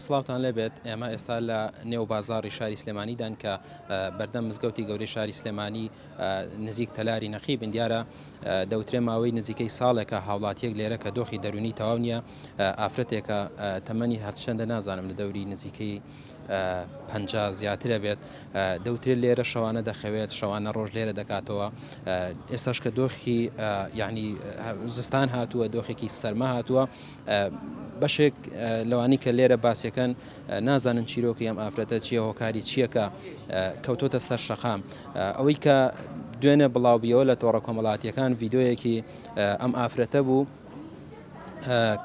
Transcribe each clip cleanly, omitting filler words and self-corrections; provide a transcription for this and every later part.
سڵاوتان لێبێت ئێمە ئێستا لە نێو بازاڕی شاری سلێمانیدان کە بەردەم مزگەوتی گەورەی شاری سلێمانی نزیک تەلاری نەقیبن دیارە دەوترێ ماوەی نزیکەی ساڵێکە هاوڵاتیەک لێرە کە دۆخی دەرونی تەواو نییە ئافرەتێکە تەمەنی هەرچەندە نازانم لە دەوری نزیکەی 50 زیاترە بێت دەوترێت لێرە شەوانە دەخەوێت شەوانە ڕۆژ لێرە دەکاتەوە ئێستاش کە دۆخی یعنی زستان هاتووە دۆخێکی سەرما هاتووە بەشێک لەوانی کە لێرە باسیەکەن نازانن چیرۆکی ئەم ئافرەتە چیە هۆکاری چیەکە کەوتۆتە سەر شەقام ئەوەی کە دوێنێ بڵاوبیەوە لە تۆڕە کۆمەڵاتیەکان ڤیددیۆیەکی ئەم ئافرەتە بوو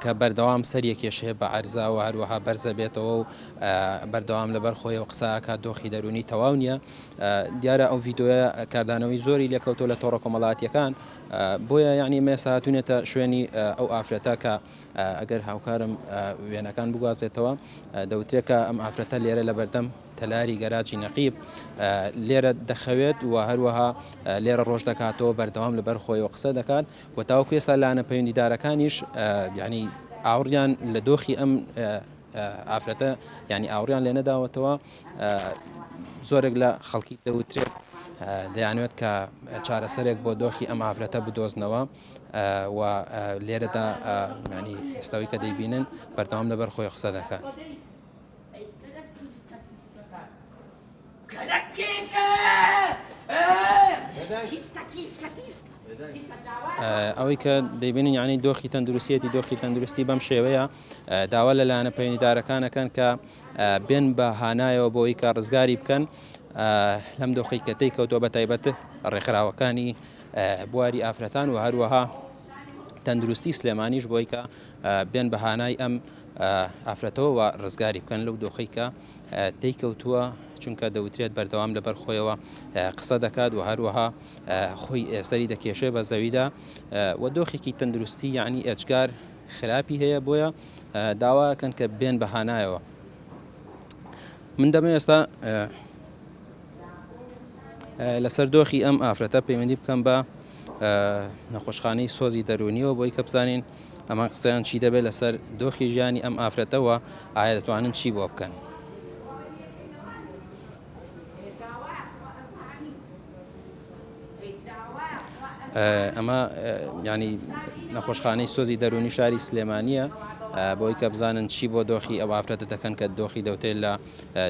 کە بەردەوام سەریە کێشەیە بە عەرزاوە هەروەها بەرزە بێتەوە و بەردەوام لەبەر خۆیەوە قساکە دۆخی دەرونی تەواو نییە دیارە ئەو ڤیددیۆیە کاردانەوەی زۆری لێکەوتۆ لە تۆڕە کۆمەڵاتیەکان بۆیە یعنی مێستا هاتوونێتە شوێنی ئەو ئافرەتە کە ئەگەر هاوکارم وێنەکان بگوازێتەوە دەوترێت کە ئەم ئافرەتە لێرە لە بەردەم تەلاری گەراجی نەقیب لێرە دەخەوێت و هەروەها لێرە ڕۆژ دەکاتەوە بەردەوام لەبەر خۆیەوە قسە دەکات و تاوەکو ئێستا لانە پەیوەندیدارەکانیش ینی ئاوریان لە دۆخی ئەم ئافرەتە ینی ئاوریان لێ نەداوەتەوە زۆرێک لە خەڵکی دەوترێت دەیانوێت کە چارەسەرێک بۆ دۆخی ئەم ئافرەتە بدۆزنەوە و لێرەدا ینی ئێستاوی کە دەیبینن بەردەوام لەبەر خۆی قسە دەکات. ئەوەی کە دەیبینین یعنی دۆخی تەندروستیەتی دۆخی تەندروستی بەم شێوەیە داوا لە لایەنە پەیوەندیدارەکانەکەن کە بێن بە هانایەوە بۆی کە ڕزگاری بکەن لەم دۆخی کەتەی کەوتۆ بە تایبەت ڕێکخراوەکانی بواری ئافرەتان و هەروەها تەندروستی سلێمانیش بۆی کە بێن بە هانای ئەم ئافرەتەوە و ڕزگاری بکەن لەو دۆخی کە تێی کەوتووە چونکە دەوترێت بەردەوام لەبەر خۆیەوە قسە دەکات و هەروەها خۆی ئێسەری دەکێشێ بە زەویدا و دۆخێکی تەندروستی یعنی ئەجگار خراپی هەیە بۆیە داواکەن کە بێن بە هانایەوە. من دەمە ئێستا لەسەر دۆخی ئەم ئافرەتە پەیوەندی بکەم بە نەخۆشخانەی سۆزی دەرونیەوە بۆی کە بزانین ئەمە قسەیان چی دەبێت لەسەر دۆخی ژیانی ئەم ئافرەتەوە ئایا دەتوانن چی بۆ بکەن. ئەمە ینی نەخۆشخانەی سۆزی دەرونی شاری سلێمانیە بۆی کە بزانن چی بۆ دۆخی ئەو ئافرەتە دەکەن کە دۆخی دەوتێت لە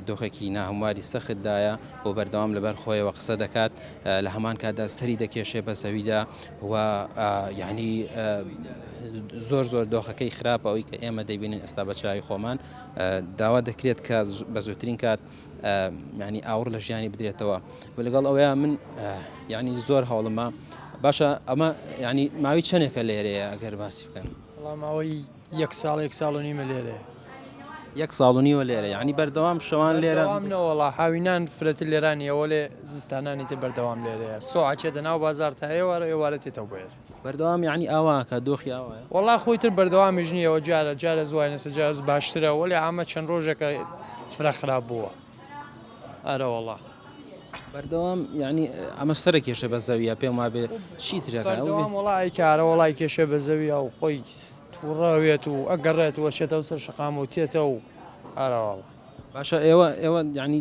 دۆخێکی ناهەمواری سەختدایە بۆ بەردەوام لەبەر خۆیەوە قسە دەکات لە هەمان کاتدا سەری دەکێشێ بە زەویدا و یعنی زۆر دۆخەکەی خراپە ئەوی کە ئێمە دەیبینین ئێستا بە چاوی خۆمان داوا دەکرێت کە بە زووترین کات ینی ئاور لە ژیانی بدرێتەوە و لەگەڵ ئەوەیە من ینی زۆر هەوڵمە باشە ئەمە ینی ماوەی چەندێکە لێرەیە ئەگەر باسی بکەن ماوەی 1 ساڵ و نیمە لێرەیە 1 ساڵ و نیوە لێرە ینی بەردەوام شەوان لێرە وڵا هاوینان فرەت لێرانیەوە لێ زستانانی تر بەردەوام لێرەیە سۆعاچێتە ناو بازار تا ئێوارە ئێوارەتێتەوە بێت بەردەوام یعنی ئاواکە دۆخی ئاوایە وڵا خۆی تر بەردەوامیش نییەوە جارە زوای نەسە جارز باشترە وەلی ئامە چەند ڕۆژێکە فرە خراپ بووە ئارە وڵا بەردەوام ینی ئەمە سەرە کێشە بە زەویە پێم وابێ چی ترەکە وڵی کارە وڵی کێشە بە زەویە و خۆی تووڕەوێت و ئەگەڕێت وەچێتەوە سەر شقام و تێتە و ئارەواڵە باشە ئێوە یعنی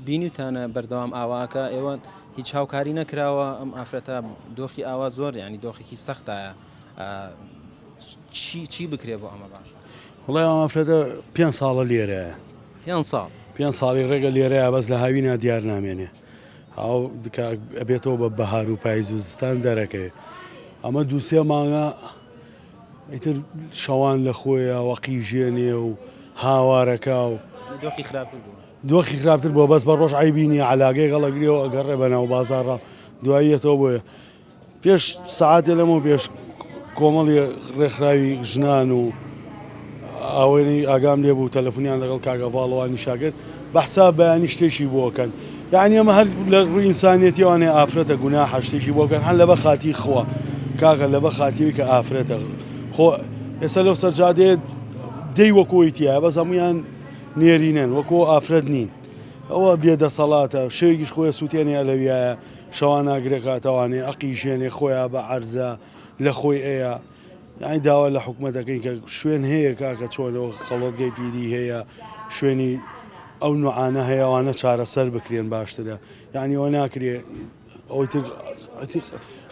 بینیتانە بەردەوام ئاواکە ئێوە هیچ هاوکاری نەکراوە ئەم ئافرەتە دۆخی ئاوا زۆر ینی دۆخێکی سەختایە چی بکرێ بۆ ئەمە باش وڵای ئەم ئافرەتە 5 ساڵە لێرەیە 5 ساڵی ڕێگە لێرەیە بەس لە هاوینە دیار نامێنێ ئەو ئەبێتەوە بە بەهار و پاییز و زستان دەرەکەی ئەمە 2-3 مانگە ئیتر شەوان لە خۆیە وەقی ژێنێ و هاوارەکە و دۆخی خراپتر بۆ بەس بە ڕۆژ عیبینی علاگەی گەڵەگریەوە ئەگەڕێ بەناو بازاڕە دواییەتەوە بۆیە پێش سەعاتێ لەمە پێش کۆمەڵی ڕێکخراوی ژنان و ئەوێنەی ئاگام لێ بوو تەلەفۆنیان لەگەڵ کاگەڤاڵەوانی شاگرد بەحسا بەیانی شتێکی بۆکەن یعنی ئەمە هەر لە ڕووی ئینسانیەتیوانێ ئافرەتە گوناحە شتێکی بۆکەن هەر لەبە خاتی خوا کاکە لەبە خاتیوی کە ئافرەتە خۆ ئێستا لەو سەرجادەیە دەی وەکۆیتیە بەس هەمویان نێرینن وەکۆ ئافرەت نین ئەوە بێدەسەڵاتە شەوێکیش خۆیە سووتێنێ لەویایە شەوان ناگرێکاتەوانێ ئەقی ژێنێ خۆیان بە عەرزە لە خۆی ئەیە یعنی داوا لە حکوومەتەکەین کە شوێن هەیە کاکە چۆنەوە خەڵەتگەی پیری هەیە شوێنی ئەو نوعانە هەیەوانە چارەسەر بکرێن باشترە یعنی ئەوە ناکرێ ئەوەی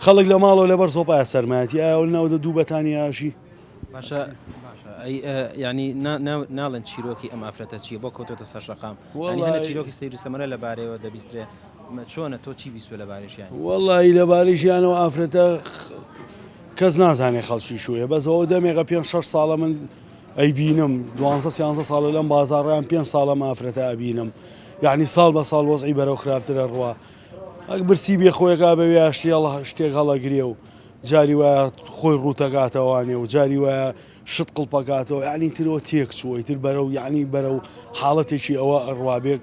خەڵک لە ماڵەوە لەبەر سۆپایە سەرمایەتی ئەو ناودە دوو بەتانیاشی باشە ینی ناڵێن چیرۆکی ئەم ئافرەتە چیە بۆ کەوتۆتە سەرشەقام هەنە چیرۆکی سەیری سەمەرە لەبارەوە دەبیسترێ چۆنە تۆ چی بیستوە لەبارەشیان وەڵی لەبارەیشیانەوە ئافرەتە کەس نازانێ خەڵکی شوێ بەسەوە دەمێکە 5-6 ساڵە من ئەیبینم 12 ساڵە لەم بازاڕیان 5 ساڵە ئافرەتە ئەبینم یعنی ساڵ بە ساڵ وەزعی بەرەو خراپترە ڕوا ئەک برسی بێ خۆیەکە بەوێ شتێک هەڵەگرێ و جاری وایە خۆی ڕوتەکاتەوانێ و جاری وایە شت قڵپەکاتەوە یعنی ترەوە تێک چووەی تر بەرەو یعنی بەرەو حاڵەتێکی ئەوە ئەڕوابێک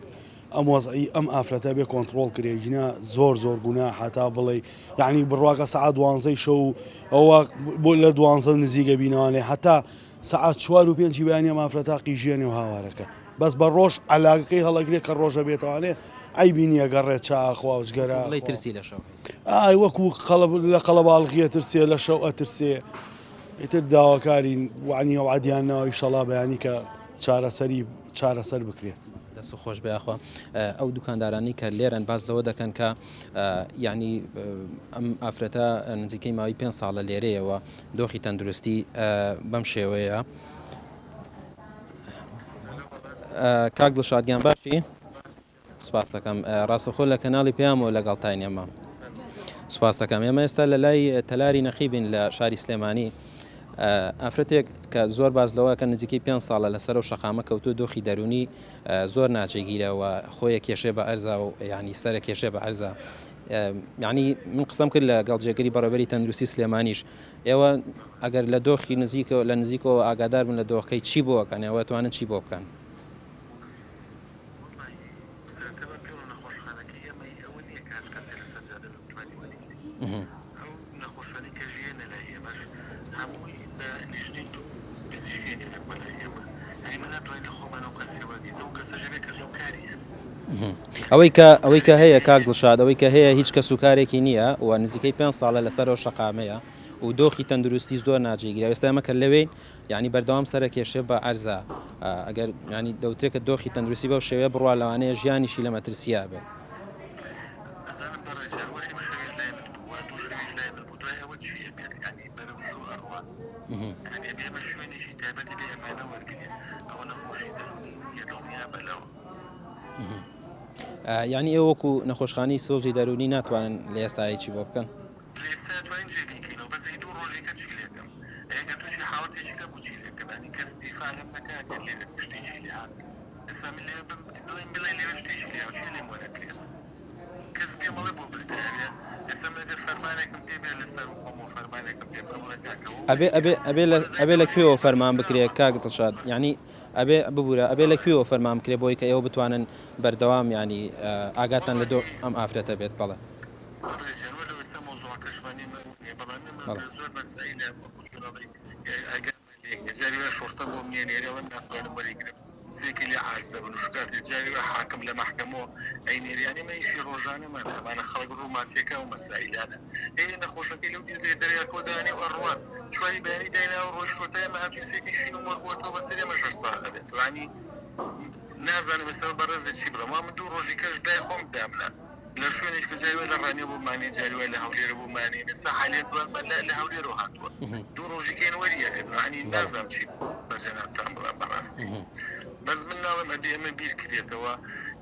ئەم وەزعی ئەم ئافرەتە بێ کۆنتترۆل کرێ ژنە زۆر گونا حتا بڵێ یعنی بڕواکە سعات 12 شەو ئەوە بۆ لە 12 نزیگە بینەوانێ حتا سعات 4 و 5 بەیانی ئەم ئافرەتا قیژێنێ و هاوارەکە بەس بە ڕۆژ علاگەکەی هەڵەگرێ کە ڕۆژە بێتوانێ ئەی بینیە گەڕێت چاخواوجگەرە ترسی لە شەو ئای وەکو لە قەڵەباڵغیە ترسێ لە شەو ئەترسێ ئیتر داواکارین وانی ئەو عادیانەوەی شەڵا بەیانی کە چارەسەر بکرێت دەست خۆش بەیاخوا ئەو دوکاندارانی کە لێرەن باز لەوە دەکەن کە ینی ئەم ئافرەتە نزیکەی ماوەی 5 ساڵە لێرەیەوە دۆخی تەندروستی بەم شێوەیە کاک دڵشادگیان باشی سوپاس دەکەم ڕاستەخۆ لە کەناڵی پێیامەوە لەگەڵ تاینێمە سوپاس دەکەم ئێمە ئێستا لە لای تەلاری نەخیبین لە شاری سلێمانی ئافرەتێک کە زۆر باز لەوە کە نزیکەی 5 ساڵە لەسەر و شەقامە کەوتو دۆخی دەرونی زۆر ناچێگیرەوە خۆیە کێشێ بە ئەرزا و ینی سەرە کێشێ بە ئەرزا یعنی من قسەم کرد لە گەڵجێگەری بەڕێوەبەری تەندروستی سلێمانیش ئێوە ئەگەر لە دۆخی لە نزیکەوە ئاگادار بن لە دۆخەکەی چی بۆکەن ئێوە توانن چی بۆ بکەن ئەوەی کە هەیە کاک دڵشاد ئەوەی کە هەیە هیچ کە سوکارێکی نییە و نزیکەی 5 ساڵە لەسەرەوە شەقامەیە و دۆخی تەندروستی زۆر ناجێگیرە ئێستا ئەمەکە لەوەی ینی بەردەوام سەرە کێشێ بە ئەرزە ئەگەر ینی دەوترێت کە دۆخی تەندروستی بەو شێوەیە بڕوا لەوانەیە ژیانیشی لە مەترسیا بێت یعنی ئێوە وەکو نەخۆشخانەی سۆزی دەرونی ناتوانن لە ئێستایەکی بۆ بکەن ئەبێ لە کوێوە فەرمان بکرێت کاک دڵشاد یعنی ئەبێ ببوورە ئەبێ لە کوێوە فەرمان بکرێت بۆی کە ئێوە بتوانن بەردەوام ینی ئاگاتان لە دۆ ئەم ئافرەتە بێت بەڵێ شرطة بومنية ونقول بريقرب سيكي اللي عارزة بنشكات الجاري وحاكم لمحكمه أين يعني ما يشي روجاني ما أنا خلق روماتيكا ومسائل هذا إيه نخوش كيلو بيزري دريا كوداني وأروان شوي باني داينا وروش شرطة ما هاتو سيكي شينو مربوطو بس اللي مش صاحبه يعني نازل بسبب برزة شبرا ما من دور روجي كاش داي خوم دامنا لا شوينش كجاري ولا راني ابو ماني جاري ولا هولير ابو ماني نسا حاليا دوال ما لا هولير وهاتوا دور روجي كاين وليا يعني نازل شي بجنا تعمل براسي بس من نظام ادي ام بير كريتوا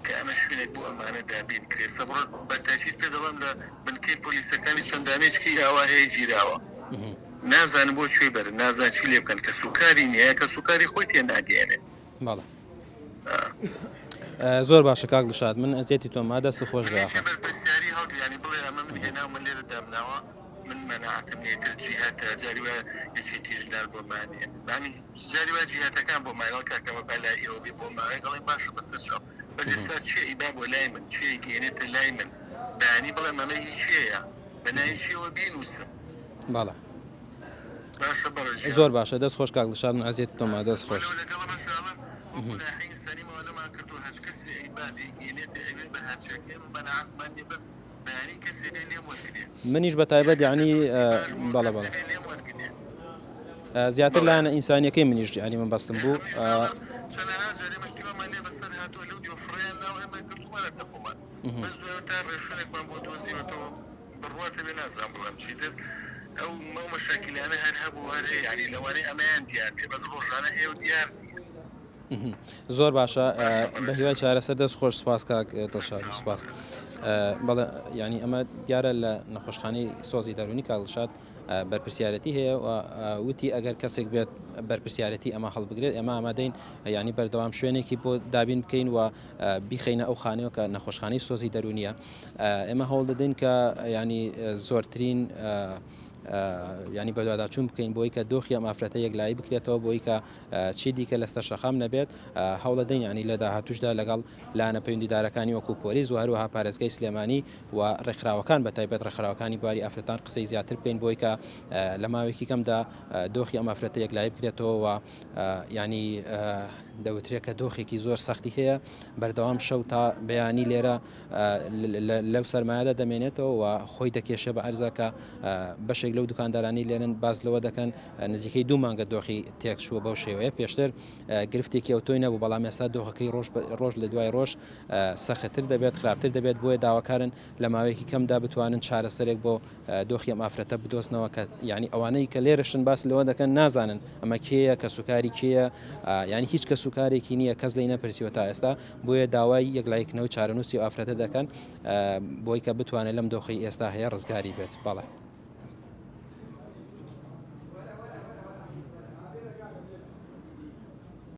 كأما شوينك بو امانه دابين كري صبر بتاكيد في دوام من كي بوليس كان شندانيش كي هوا هي جيراوا نازل بو شوي بر نازل شي لي كان كسكري نيه كسكري خوتي ناگينه بالا زۆر باشە کاک دڵشاد من ئەزیەتی تۆما دەست خۆش بە يعني بڵێ ئەمە من هێنا من لێرە دامناوە من مەناعەتم لێتر جیهاتە جاریوە یەکێتی ژنار بۆ مانیە ینی جاریوە جیهاتەکان بۆ مایڵ کاکەمە بەلای ئێوەبی بۆ ماوەی دەڵێن باشە بەسەر شەو بەس ئێستا چێ ئیبا بۆ لای من چێ گەێنێتە لای من بەیانی بڵێ مەمە هیچ چێیە بەناوی چێوە بینووسم باڵە باشە بەڕێ زۆر باشە دەست خۆش کاک دڵشاد من ئەزیەتی تۆما دەست خۆش منیش بە تایبەت یعنی بەڵە زیاتر لایەنە ئینسانیەکەی منیش ینی من بەستم بوو سەنەها جارێمە کیوەمان لێ بەسەر هاتووە لەو دیۆفڕیان ناو ئێمە گرتومانە دەخۆمان بەس دوێ تا ڕێشوێنێکمان بۆ دۆزیوەتەوە بڕواتە بێ نازان بڵام چیتر ئەو مەشاکلانە هەر هەبوو هەر هەیە ینی لەوانەیە ئەمەیان دیار بێ بەس ڕۆژانە هەیە و دیار زۆر باشە بە هیوای چارەسەر دەست خۆش سوپاس کاک دڵشاد سوپاس بەڵێ ینی ئەمە دیارە لە نەخۆشخانەی سۆزی دەرونی کاڵشاد بەرپرسیارەتی هەیە و وتی ئەگەر کەسێک بێت بەرپرسیارەتی ئەمە هەڵبگرێت ئێمە ئامادەین ینی بەردەوام شوێنێکی بۆ دابین بکەین و بیخینە ئەو خانەوە کە نەخۆشخانەی سۆزی دەرونیە ئێمە هەوڵ دەدەین کە ینی زۆرترین ینی بەدواداچوون بکەین بۆی کە دۆخی ئەم ئافرەتە یەکلایی بکرێتەوە بۆی کە چی دیکە لەستە شەخام نەبێت هەوڵ دەدەین ینی لە داهاتوشدا لەگەڵ لایەنە پەیوەندیدارەکانی وەکو پۆلیس و هەروەها پارێزگای سلێمانی و ڕێکخراوەکان بە تایبەت ڕێکخراوەکانی بواری ئافرەتان قسەی زیاتر بکەین بۆی کە لە ماوەیەکی کەمدا دۆخی ئەم ئافرەتە یەکلایی بکرێتەوە و ینی دەوترێت کە دۆخێکی زۆر سەختی هەیە بەردەوام شەو تا بەیانی لێرە لەو سەرمایەدا دەمێنێتەوە و خۆی دەکێشە بە عەرزەکە بەشێک لەو دوکاندارانی لێرن باز لەوە دەکەن نزیکەی 2 مانگە دۆخی تێکچووە بەو شێوەیە پێشتر گرفتێکی ئەو تۆی نەبوو بەڵام ئێستا دۆخەکەی ڕۆژ لە دوای ڕۆژ سەختتر دەبێت خراپتر دەبێت بۆیە داواکارن لە ماوەیەکی کەمدا بتوانن چارەسەرێک بۆ دۆخی ئەم ئافرەتە بدۆستنەوە کە ینی ئەوانەی کە لێرەشن باس لەوە دەکەن نازانن ئەمە کێیە کە سوکاری کێیە ینی هیچ کە سوکارێکی نییە کەس لی نەپرسیوە تا ئێستا بۆیە داوای یەکلایکردنەوە چارەنووسی ئافرەتە دەکەن بۆی کە بتوانێت لەم دۆخی ئێستا هەیە ڕزگاری بێت بەڵێ